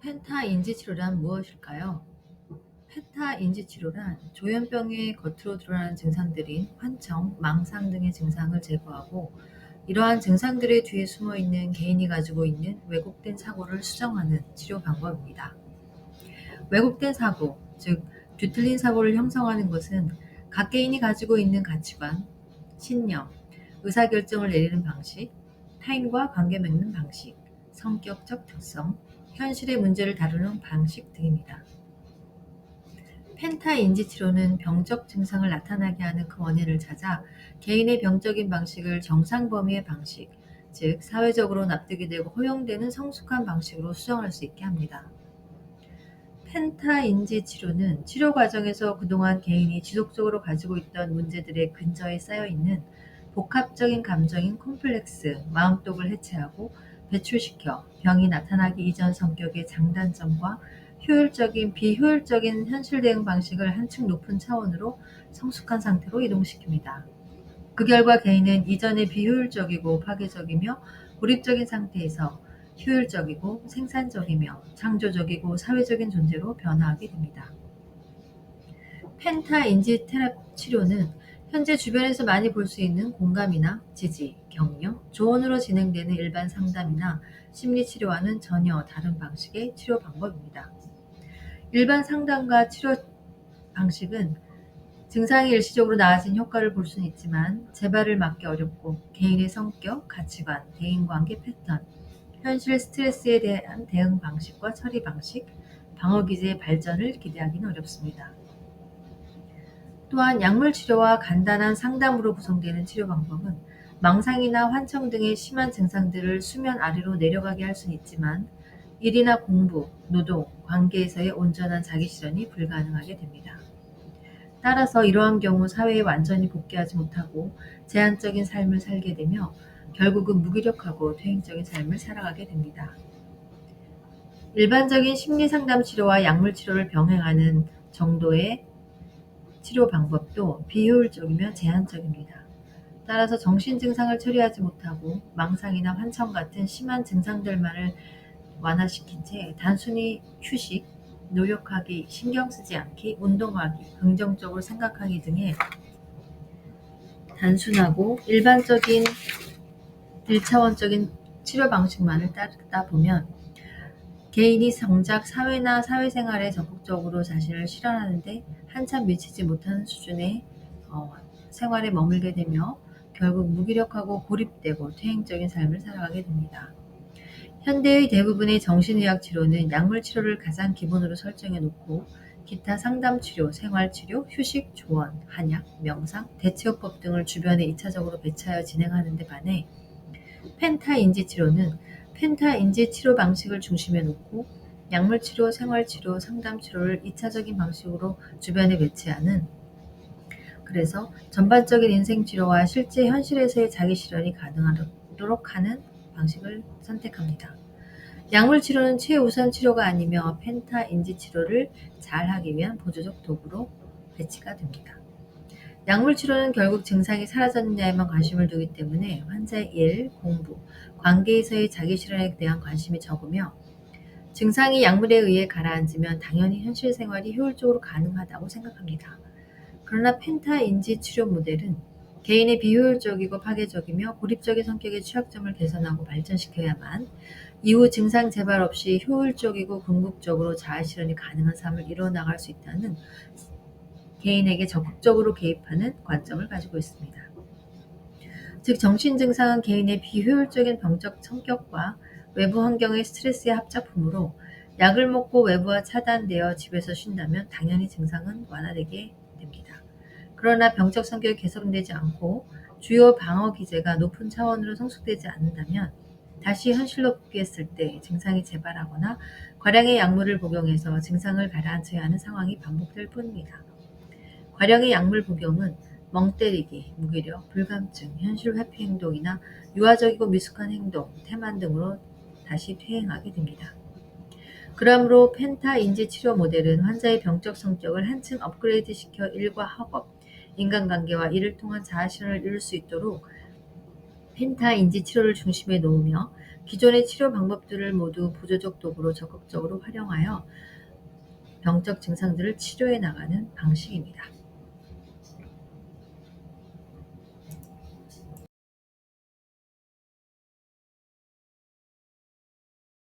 펜타 인지치료란 무엇일까요? 펜타 인지치료란 조현병의 겉으로 드러나는 증상들인 환청, 망상 등의 증상을 제거하고 이러한 증상들의 뒤에 숨어있는 개인이 가지고 있는 왜곡된 사고를 수정하는 치료 방법입니다. 왜곡된 사고, 즉 뒤틀린 사고를 형성하는 것은 각 개인이 가지고 있는 가치관, 신념, 의사결정을 내리는 방식, 타인과 관계 맺는 방식, 성격적 특성, 현실의 문제를 다루는 방식 등입니다. 펜타 인지치료는 병적 증상을 나타나게 하는 그 원인을 찾아 개인의 병적인 방식을 정상 범위의 방식, 즉 사회적으로 납득이 되고 허용되는 성숙한 방식으로 수정할 수 있게 합니다. 펜타 인지치료는 치료 과정에서 그동안 개인이 지속적으로 가지고 있던 문제들의 근저에 쌓여있는 복합적인 감정인 콤플렉스, 마음독을 해체하고 배출시켜 병이 나타나기 이전 성격의 장단점과 효율적인 비효율적인 현실 대응 방식을 한층 높은 차원으로 성숙한 상태로 이동시킵니다. 그 결과 개인은 이전의 비효율적이고 파괴적이며 고립적인 상태에서 효율적이고 생산적이며 창조적이고 사회적인 존재로 변화하게 됩니다. 펜타 인지 테라피 치료는 현재 주변에서 많이 볼 수 있는 공감이나 지지, 격려, 조언으로 진행되는 일반 상담이나 심리치료와는 전혀 다른 방식의 치료 방법입니다. 일반 상담과 치료 방식은 증상이 일시적으로 나아진 효과를 볼 수는 있지만 재발을 막기 어렵고 개인의 성격, 가치관, 대인관계 패턴, 현실 스트레스에 대한 대응 방식과 처리 방식, 방어기제의 발전을 기대하기는 어렵습니다. 또한 약물 치료와 간단한 상담으로 구성되는 치료 방법은 망상이나 환청 등의 심한 증상들을 수면 아래로 내려가게 할 수는 있지만 일이나 공부, 노동, 관계에서의 온전한 자기실현이 불가능하게 됩니다. 따라서 이러한 경우 사회에 완전히 복귀하지 못하고 제한적인 삶을 살게 되며 결국은 무기력하고 퇴행적인 삶을 살아가게 됩니다. 일반적인 심리상담 치료와 약물 치료를 병행하는 정도의 치료 방법도 비효율적이며 제한적입니다. 따라서 정신 증상을 처리하지 못하고 망상이나 환청 같은 심한 증상들만을 완화시킨 채 단순히 휴식, 노력하기, 신경 쓰지 않기, 운동하기, 긍정적으로 생각하기 등의 단순하고 일반적인 1차원적인 치료 방식만을 따르다 보면 개인이 정작 사회나 사회생활에 적극적으로 자신을 실현하는데 한참 미치지 못하는 수준의 생활에 머물게 되며 결국 무기력하고 고립되고 퇴행적인 삶을 살아가게 됩니다. 현대의 대부분의 정신의학 치료는 약물 치료를 가장 기본으로 설정해 놓고 기타 상담치료, 생활치료, 휴식, 조언, 한약, 명상, 대체요법 등을 주변에 2차적으로 배치하여 진행하는 데 반해 펜타 인지치료는 펜타 인지치료 방식을 중심에 놓고 약물치료, 생활치료, 상담치료를 2차적인 방식으로 주변에 배치하는, 그래서 전반적인 인생치료와 실제 현실에서의 자기실현이 가능하도록 하는 방식을 선택합니다. 약물치료는 최우선 치료가 아니며 펜타 인지치료를 잘하기 위한 보조적 도구로 배치가 됩니다. 약물치료는 결국 증상이 사라졌느냐에만 관심을 두기 때문에 환자의 일, 공부, 관계에서의 자기실현에 대한 관심이 적으며 증상이 약물에 의해 가라앉으면 당연히 현실 생활이 효율적으로 가능하다고 생각합니다. 그러나 펜타 인지 치료 모델은 개인의 비효율적이고 파괴적이며 고립적인 성격의 취약점을 개선하고 발전시켜야만 이후 증상 재발 없이 효율적이고 궁극적으로 자아실현이 가능한 삶을 이뤄나갈 수 있다는 개인에게 적극적으로 개입하는 관점을 가지고 있습니다. 즉 정신증상은 개인의 비효율적인 병적 성격과 외부 환경의 스트레스의 합작품으로 약을 먹고 외부와 차단되어 집에서 쉰다면 당연히 증상은 완화되게 됩니다. 그러나 병적 성격이 개선되지 않고 주요 방어 기제가 높은 차원으로 성숙되지 않는다면 다시 현실로 복귀했을 때 증상이 재발하거나 과량의 약물을 복용해서 증상을 가라앉혀야 하는 상황이 반복될 뿐입니다. 과량의 약물 복용은 멍 때리기, 무기력, 불감증, 현실 회피 행동이나 유아적이고 미숙한 행동, 태만 등으로 다시 퇴행하게 됩니다. 그러므로 펜타 인지 치료 모델은 환자의 병적 성격을 한층 업그레이드시켜 일과 학업, 인간관계와 이를 통한 자아실현을 이룰 수 있도록 펜타 인지 치료를 중심에 놓으며 기존의 치료 방법들을 모두 보조적 도구로 적극적으로 활용하여 병적 증상들을 치료해 나가는 방식입니다.